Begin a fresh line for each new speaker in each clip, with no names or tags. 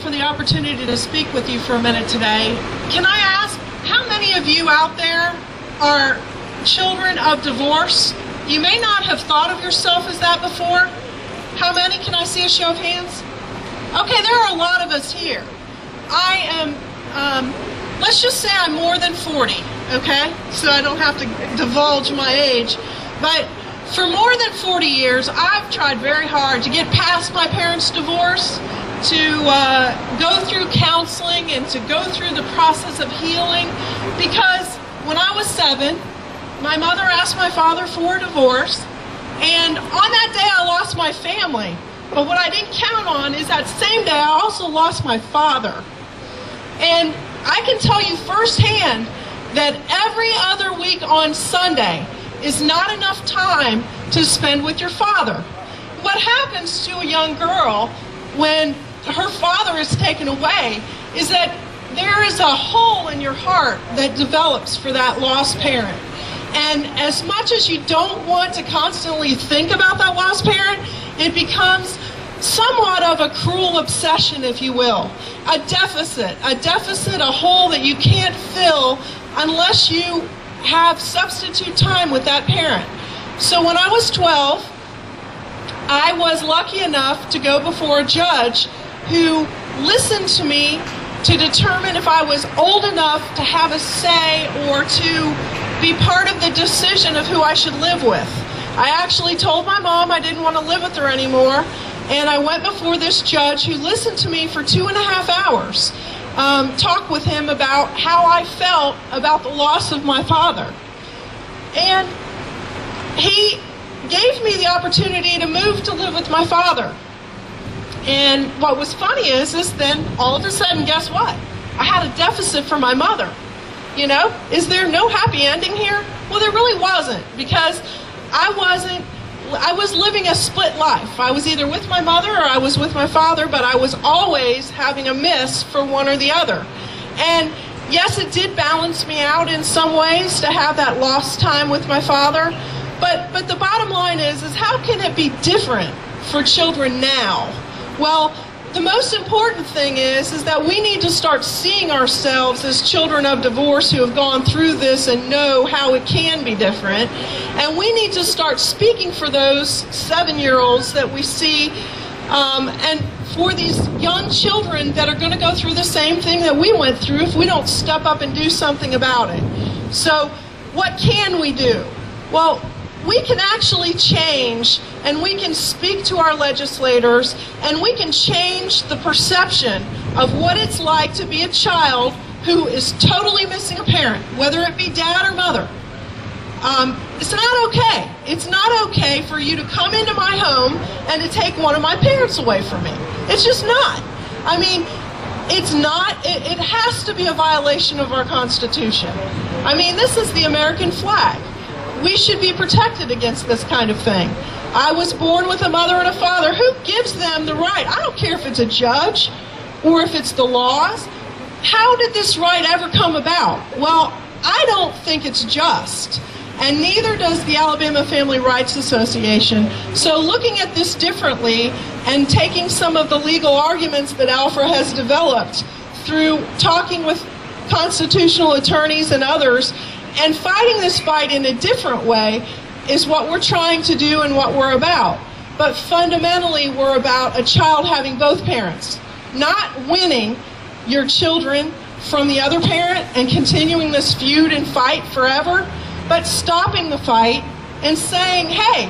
for the opportunity to speak with you for a minute today. Can I ask, how many of you out there are children of divorce? You may not have thought of yourself as that before. How many? Can I see a show of hands? Okay, there are a lot of us here. I am, let's just say I'm more than 40, okay? So I don't have to divulge my age. But for more than 40 years, I've tried very hard to get past my parents' divorce, to go through counseling and to go through the process of healing, because when I was 7, my mother asked my father for a divorce, and on that day I lost my family. But what I didn't count on is that same day I also lost my father. And I can tell you firsthand that every other week on Sunday is not enough time to spend with your father. What happens to a young girl when her father is taken away is that there is a hole in your heart that develops for that lost parent. And as much as you don't want to constantly think about that lost parent, it becomes somewhat of a cruel obsession, if you will. A deficit, a hole that you can't fill unless you have substitute time with that parent. So when I was 12, I was lucky enough to go before a judge who listened to me to determine if I was old enough to have a say or to be part of the decision of who I should live with. I actually told my mom I didn't want to live with her anymore, and I went before this judge who listened to me for 2.5 hours, talk with him about how I felt about the loss of my father. And he gave me the opportunity to move to live with my father. And what was funny is then all of a sudden, guess what? I had a deficit for my mother. You know, is there no happy ending here? Well, there really wasn't, because I was living a split life. I was either with my mother or I was with my father, but I was always having a miss for one or the other. And yes, it did balance me out in some ways to have that lost time with my father. But the bottom line is how can it be different for children now? Well, the most important thing is that we need to start seeing ourselves as children of divorce who have gone through this and know how it can be different. And we need to start speaking for those 7-year-olds that we see, and for these young children that are going to go through the same thing that we went through if we don't step up and do something about it. So what can we do? Well, we can actually change, and we can speak to our legislators, and we can change the perception of what it's like to be a child who is totally missing a parent, whether it be dad or mother. It's not okay. It's not okay for you to come into my home and to take one of my parents away from me. It's just not. I mean, it's not. It has to be a violation of our Constitution. I mean, this is the American flag. We should be protected against this kind of thing. I was born with a mother and a father. Who gives them the right? I don't care if it's a judge or if it's the laws. How did this right ever come about? Well, I don't think it's just, and neither does the Alabama Family Rights Association. So looking at this differently and taking some of the legal arguments that ALFRA has developed through talking with constitutional attorneys and others, and fighting this fight in a different way is what we're trying to do and what we're about. But fundamentally, we're about a child having both parents, not winning your children from the other parent and continuing this feud and fight forever, but stopping the fight and saying, hey,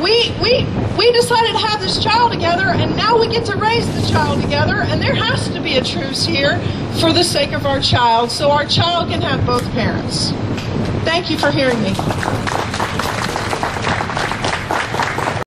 we decided to have this child together, and now we get to raise the child together, and there has to be a truce here for the sake of our child, so our child can have both parents. Thank you for hearing me.